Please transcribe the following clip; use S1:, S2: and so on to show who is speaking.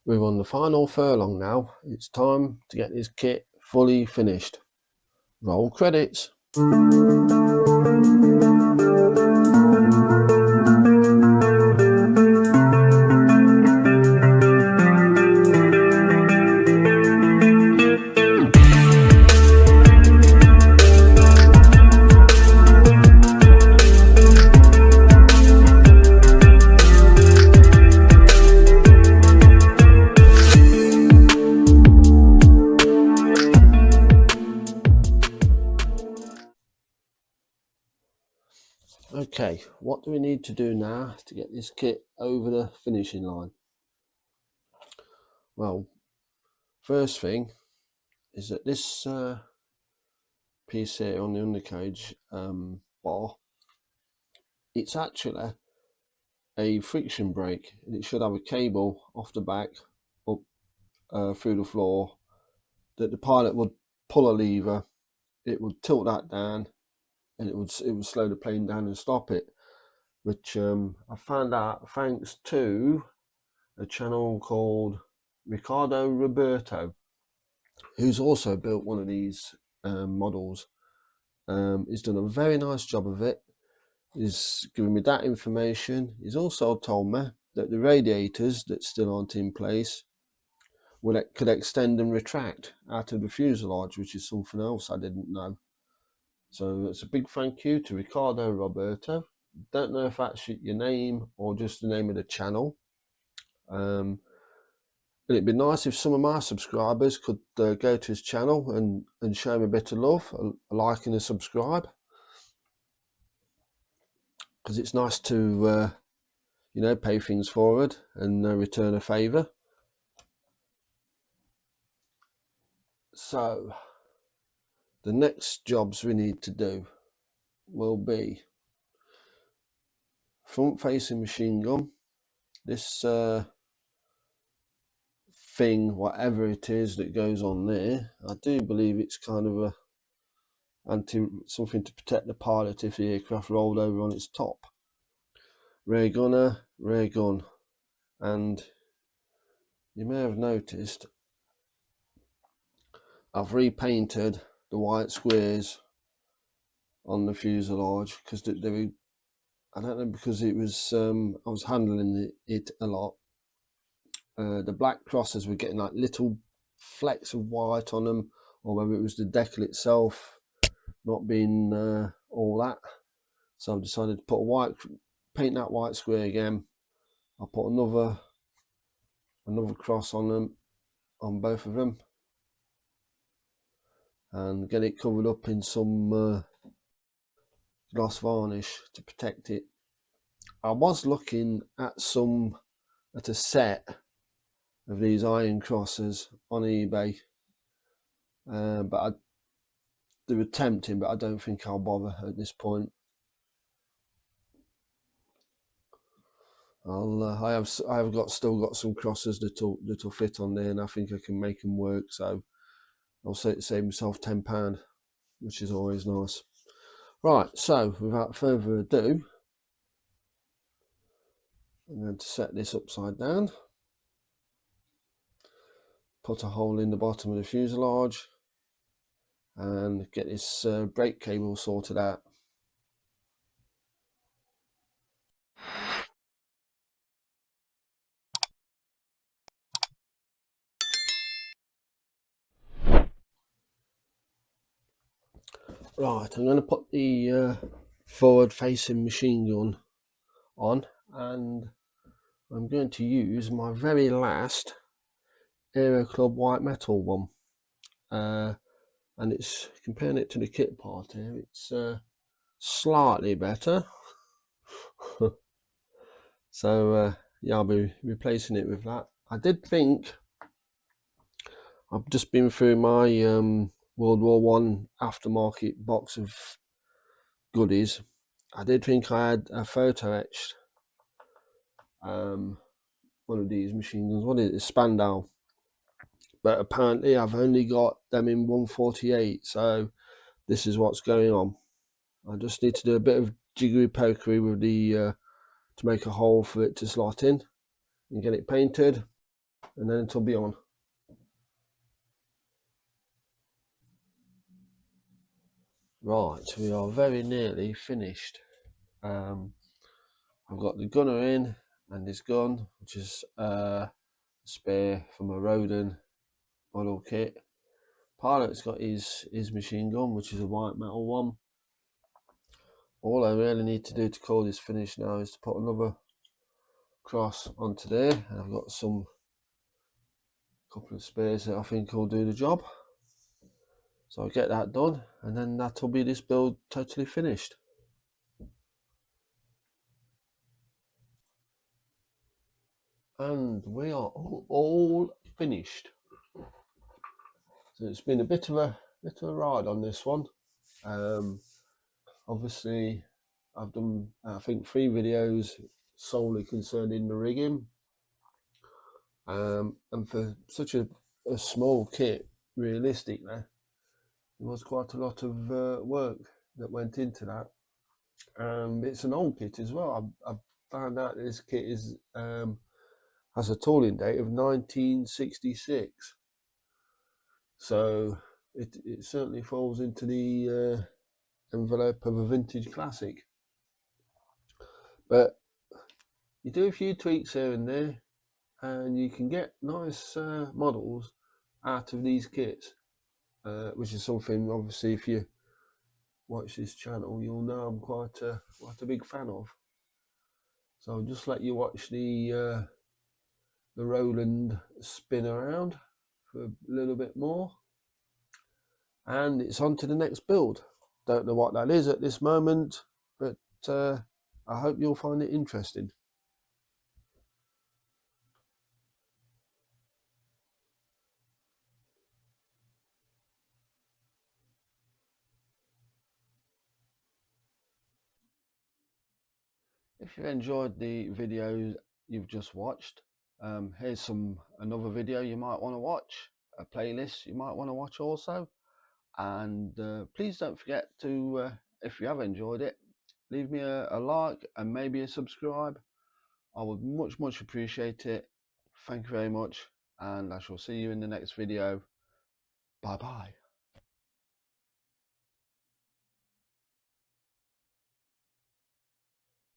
S1: We're on the final furlong now. It's time to get this kit fully finished. Roll credits. Okay, what do we need to do now to get this kit over the finishing line? Well, first thing is that this piece here on the undercage bar, it's actually a friction brake, and it should have a cable off the back up through the floor that the pilot would pull a lever, it would tilt that down, and it would slow the plane down and stop it, which I found out thanks to a channel called Ricardo Roberto, who's also built one of these models. He's done a very nice job of it. He's given me that information. He's also told me that the radiators that still aren't in place could extend and retract out of the fuselage, which is something else I didn't know. So it's a big thank you to Ricardo Roberto. Don't know if that's your name or just the name of the channel. But it'd be nice if some of my subscribers could go to his channel and show him a bit of love, a like and a subscribe, because it's nice to pay things forward and return a favour. So the next jobs we need to do will be front facing machine gun. This thing, whatever it is that goes on there, I do believe it's kind of something to protect the pilot if the aircraft rolled over on its top. Rear gunner, rear gun, and you may have noticed I've repainted the white squares on the fuselage because I don't know, because it was I was handling it a lot. The black crosses were getting like little flecks of white on them, or whether it was the decal itself not being all that. So I've decided to paint that white square again. I'll put another cross on them, on both of them, and get it covered up in some gloss varnish to protect it. I was looking at a set of these iron crosses on eBay, but they were tempting, but I don't think I'll bother at this point. I have still got some crosses that'll fit on there, and I think I can make them work. So I'll save myself £10, which is always nice. Right, so without further ado, I'm going to set this upside down, put a hole in the bottom of the fuselage, and get this brake cable sorted out. Right, I'm going to put the forward facing machine gun on, and I'm going to use my very last Aero Club white metal one, and it's comparing it to the kit part here, it's slightly better. So yeah, I'll be replacing it with that. I did think, I've just been through my World War I aftermarket box of goodies. I did think I had a photo etched one of these machine guns. What is it? Spandau. But apparently I've only got them in 148, so this is what's going on. I just need to do a bit of jiggery pokery with the to make a hole for it to slot in and get it painted. and then it'll be on. Right, we are very nearly finished. I've got the gunner in and his gun, which is a spare from a Roland model kit. Pilot's got his machine gun, which is a white metal one. All I really need to do to call this finished now is to put another cross onto there, and I've got couple of spares that I think will do the job. So I'll get that done, and then that'll be this build totally finished. And we are all finished. So it's been a bit of a ride on this one. Obviously, I've done I think 3 videos solely concerning the rigging. And for such a small kit, realistically, there was quite a lot of work that went into that. It's an old kit as well. I've found out this kit is has a tooling date of 1966. So it certainly falls into the envelope of a vintage classic. But you do a few tweaks here and there, and you can get nice models out of these kits, which is something, obviously, if you watch this channel, you'll know I'm quite a big fan of. So I'll just let you watch the Roland spin around for a little bit more, and it's on to the next build. Don't know what that is at this moment, but I hope you'll find it interesting. If you enjoyed the video you've just watched, here's another video you might want to watch, a playlist you might want to watch also. And please don't forget to, if you have enjoyed it, leave me a like and maybe a subscribe. I would much appreciate it. Thank you very much, and I shall see you in the next video. Bye bye.